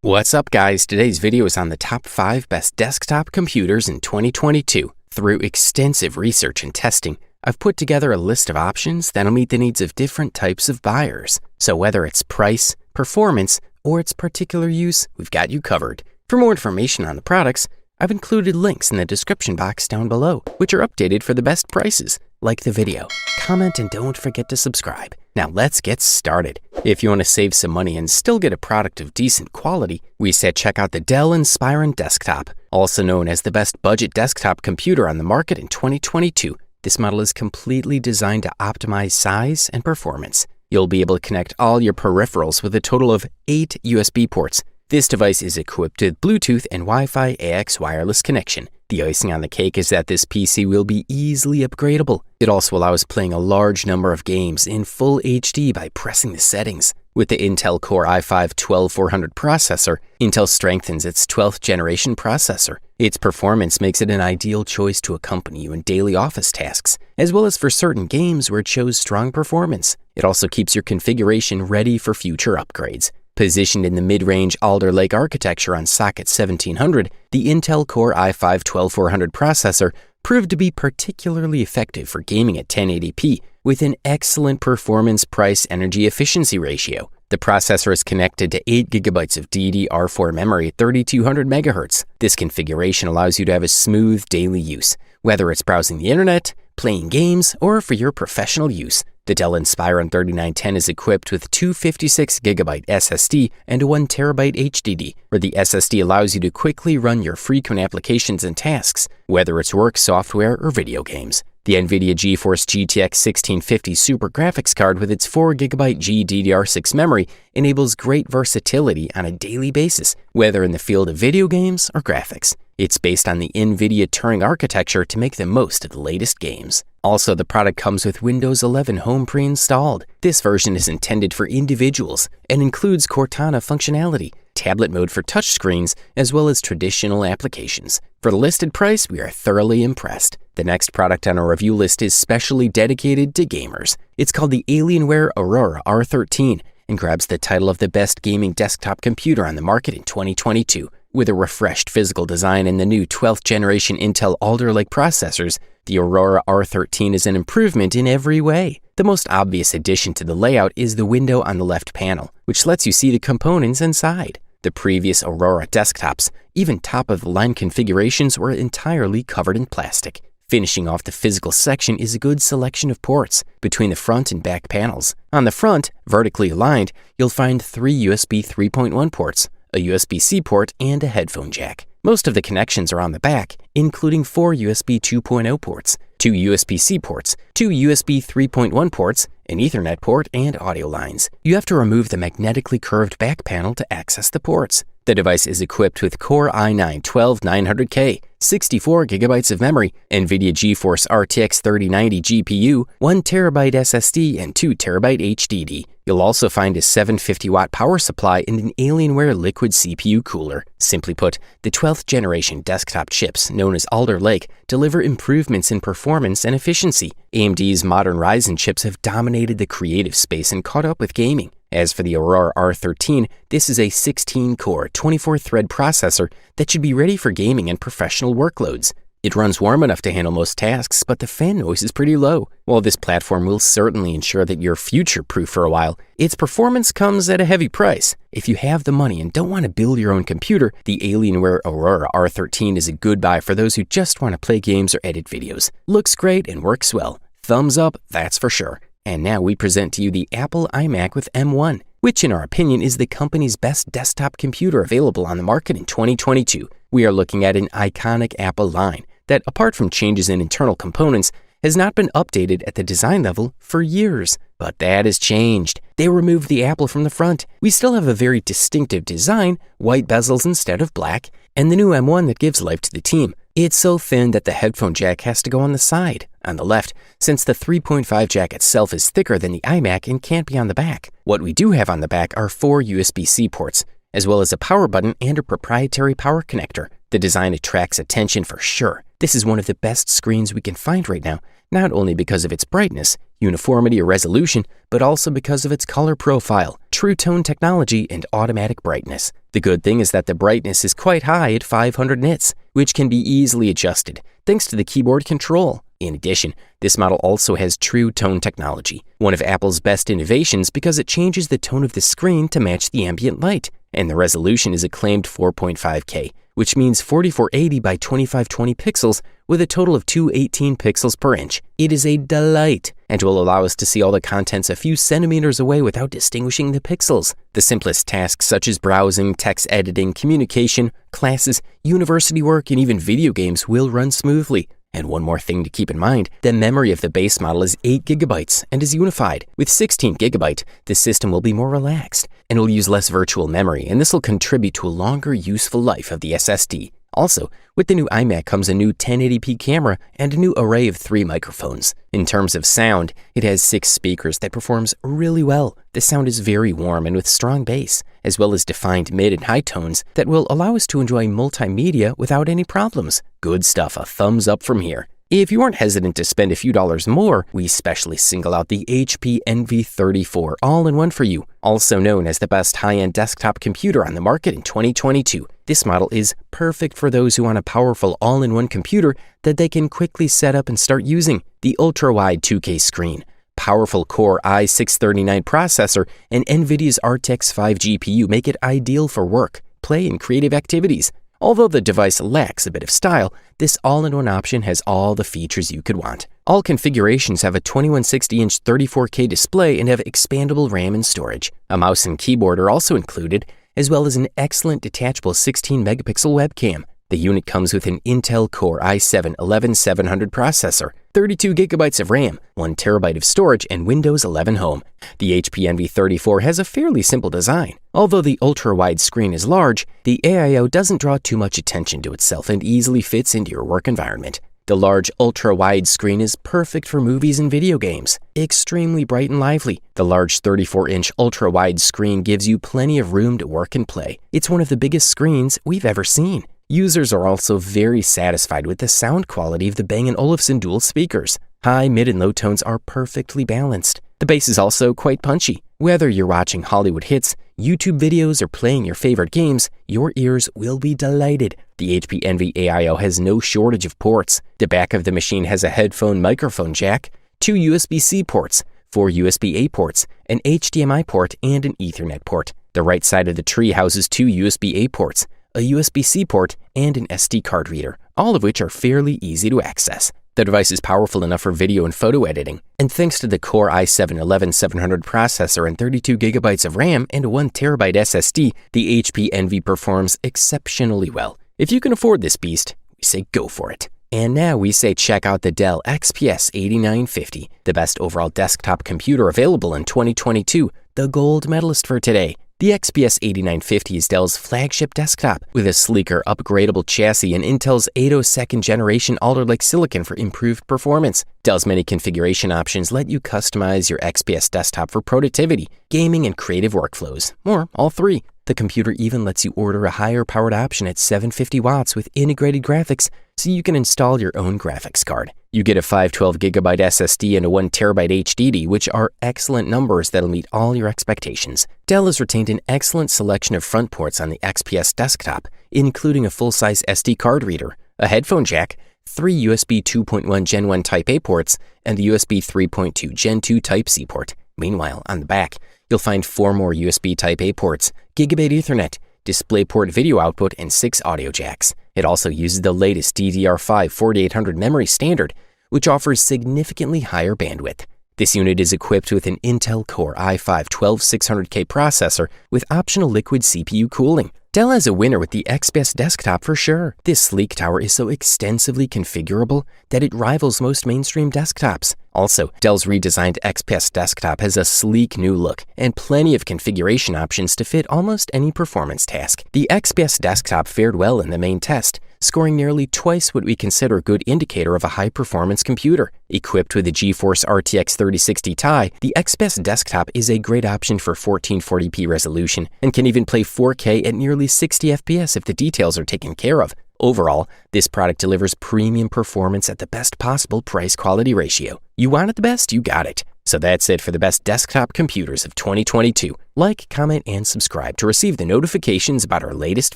What's up, guys? Today's video is on the top 5 best desktop computers in 2022. Through extensive research and testing, I've put together a list of options that'll meet the needs of different types of buyers. So whether it's price, performance, or its particular use, we've got you covered. For more information on the products, I've included links in the description box down below, which are updated for the best prices. Like the video, comment, and don't forget to subscribe. Now let's get started. If you want to save some money and still get a product of decent quality, we said check out the Dell Inspiron Desktop, also known as the best budget desktop computer on the market in 2022. This model is completely designed to optimize size and performance. You'll be able to connect all your peripherals with a total of 8 USB ports. This device is equipped with Bluetooth and Wi-Fi AX wireless connection. The icing on the cake is that this PC will be easily upgradable. It also allows playing a large number of games in full HD by pressing the settings. With the Intel Core i5-12400 processor, Intel strengthens its 12th generation processor. Its performance makes it an ideal choice to accompany you in daily office tasks, as well as for certain games where it shows strong performance. It also keeps your configuration ready for future upgrades. Positioned in the mid-range Alder Lake architecture on socket 1700, the Intel Core i5-12400 processor proved to be particularly effective for gaming at 1080p with an excellent performance price-energy efficiency ratio. The processor is connected to 8 GB of DDR4 memory at 3200 MHz. This configuration allows you to have a smooth daily use, whether it's browsing the internet, playing games, or for your professional use. The Dell Inspiron 3910 is equipped with 256 GB SSD and a 1 TB HDD, where the SSD allows you to quickly run your frequent applications and tasks, whether it's work, software, or video games. The NVIDIA GeForce GTX 1650 Super Graphics card with its 4 GB GDDR6 memory enables great versatility on a daily basis, whether in the field of video games or graphics. It's based on the NVIDIA Turing architecture to make the most of the latest games. Also, the product comes with Windows 11 Home pre-installed. This version is intended for individuals and includes Cortana functionality, tablet mode for touchscreens, as well as traditional applications. For the listed price, we are thoroughly impressed. The next product on our review list is specially dedicated to gamers. It's called the Alienware Aurora R13 and grabs the title of the best gaming desktop computer on the market in 2022. With a refreshed physical design and the new 12th generation Intel Alder Lake processors, the Aurora R13 is an improvement in every way. The most obvious addition to the layout is the window on the left panel, which lets you see the components inside. The previous Aurora desktops, even top-of-the-line configurations, were entirely covered in plastic. Finishing off the physical section is a good selection of ports between the front and back panels. On the front, vertically aligned, you'll find 3 USB 3.1 ports, a USB-C port, and a headphone jack. Most of the connections are on the back, including 4 USB 2.0 ports, 2 USB-C ports, 2 USB 3.1 ports, an Ethernet port, and audio lines. You have to remove the magnetically curved back panel to access the ports. The device is equipped with Core i9-12900K, 64 GB of memory, NVIDIA GeForce RTX 3090 GPU, 1 TB SSD, and 2 TB HDD. You'll also find a 750-watt power supply and an Alienware liquid CPU cooler. Simply put, the 12th generation desktop chips, known as Alder Lake, deliver improvements in performance and efficiency. AMD's modern Ryzen chips have dominated the creative space and caught up with gaming. As for the Aurora R13, this is a 16-core, 24-thread processor that should be ready for gaming and professional workloads. It runs warm enough to handle most tasks, but the fan noise is pretty low. While this platform will certainly ensure that you're future-proof for a while, its performance comes at a heavy price. If you have the money and don't want to build your own computer, the Alienware Aurora R13 is a good buy for those who just want to play games or edit videos. Looks great and works well. Thumbs up, that's for sure. And now we present to you the Apple iMac with M1, which in our opinion is the company's best desktop computer available on the market in 2022. We are looking at an iconic Apple line that, apart from changes in internal components, has not been updated at the design level for years. But that has changed. They removed the apple from the front. We still have a very distinctive design, white bezels instead of black, and the new M1 that gives life to the team. It's so thin that the headphone jack has to go on the side, on the left, since the 3.5 jack itself is thicker than the iMac and can't be on the back. What we do have on the back are 4 USB-C ports, as well as a power button and a proprietary power connector. The design attracts attention for sure. This is one of the best screens we can find right now, not only because of its brightness, uniformity, or resolution, but also because of its color profile, true tone technology, and automatic brightness. The good thing is that the brightness is quite high at 500 nits, which can be easily adjusted thanks to the keyboard control. In addition, this model also has True Tone technology, one of Apple's best innovations because it changes the tone of the screen to match the ambient light, and the resolution is a claimed 4.5K, which means 4480 by 2520 pixels with a total of 218 pixels per inch. It is a delight and will allow us to see all the contents a few centimeters away without distinguishing the pixels. The simplest tasks such as browsing, text editing, communication, classes, university work, and even video games will run smoothly. And one more thing to keep in mind, the memory of the base model is 8 GB and is unified. With 16 GB, the system will be more relaxed and will use less virtual memory, and this will contribute to a longer useful life of the SSD. Also, with the new iMac comes a new 1080p camera and a new array of 3 microphones. In terms of sound, it has 6 speakers that performs really well. The sound is very warm and with strong bass, as well as defined mid and high tones that will allow us to enjoy multimedia without any problems. Good stuff, a thumbs up from here. If you aren't hesitant to spend a few dollars more, we specially single out the HP NV34 all-in-one for you, also known as the best high-end desktop computer on the market in 2022. This model is perfect for those who want a powerful all-in-one computer that they can quickly set up and start using. The ultra-wide 2K screen, powerful Core i6-39 processor, and NVIDIA's RTX 5 GPU make it ideal for work, play, and creative activities. Although the device lacks a bit of style, this all-in-one option has all the features you could want. All configurations have a 2160-inch 34K display and have expandable RAM and storage. A mouse and keyboard are also included, as well as an excellent detachable 16-megapixel webcam. The unit comes with an Intel Core i7-11700 processor, 32 GB of RAM, 1 TB of storage, and Windows 11 Home. The HP NV34 has a fairly simple design. Although the ultra-wide screen is large, the AIO doesn't draw too much attention to itself and easily fits into your work environment. The large ultra-wide screen is perfect for movies and video games. Extremely bright and lively, the large 34-inch ultra-wide screen gives you plenty of room to work and play. It's one of the biggest screens we've ever seen. Users are also very satisfied with the sound quality of the Bang & Olufsen dual speakers. High, mid, and low tones are perfectly balanced. The bass is also quite punchy. Whether you're watching Hollywood hits, YouTube videos, or playing your favorite games, your ears will be delighted. The HP Envy AIO has no shortage of ports. The back of the machine has a headphone microphone jack, 2 USB-C ports, 4 USB-A ports, an HDMI port, and an Ethernet port. The right side of the tree houses 2 USB-A ports, a USB-C port, and an SD card reader, all of which are fairly easy to access. The device is powerful enough for video and photo editing, and thanks to the Core i7-11700 processor and 32 GB of RAM and a 1 TB SSD, the HP Envy performs exceptionally well. If you can afford this beast, we say go for it. And now we say check out the Dell XPS 8950, the best overall desktop computer available in 2022, the gold medalist for today. The XPS 8950 is Dell's flagship desktop, with a sleeker, upgradable chassis and Intel's 802nd generation Alder Lake silicon for improved performance. Dell's many configuration options let you customize your XPS desktop for productivity, gaming, and creative workflows, or all three. The computer even lets you order a higher powered option at 750 watts with integrated graphics, so you can install your own graphics card. You get a 512GB SSD and a 1 TB HDD, which are excellent numbers that'll meet all your expectations. Dell has retained an excellent selection of front ports on the XPS desktop, including a full-size SD card reader, a headphone jack, 3 USB 2.1 Gen 1 Type A ports, and the USB 3.2 Gen 2 Type C port. Meanwhile, on the back, you'll find 4 more USB Type A ports, Gigabit Ethernet, DisplayPort video output, and 6 audio jacks. It also uses the latest DDR5 4800 memory standard, which offers significantly higher bandwidth. This unit is equipped with an Intel Core i5-12600K processor with optional liquid CPU cooling. Dell has a winner with the XPS desktop for sure. This sleek tower is so extensively configurable that it rivals most mainstream desktops. Also, Dell's redesigned XPS desktop has a sleek new look and plenty of configuration options to fit almost any performance task. The XPS desktop fared well in the main test, scoring nearly twice what we consider a good indicator of a high-performance computer. Equipped with the GeForce RTX 3060 Ti, the XPS desktop is a great option for 1440p resolution and can even play 4K at nearly 60 FPS if the details are taken care of. Overall, this product delivers premium performance at the best possible price-quality ratio. You want it the best, you got it. So that's it for the best desktop computers of 2022. Like, comment, and subscribe to receive the notifications about our latest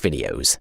videos.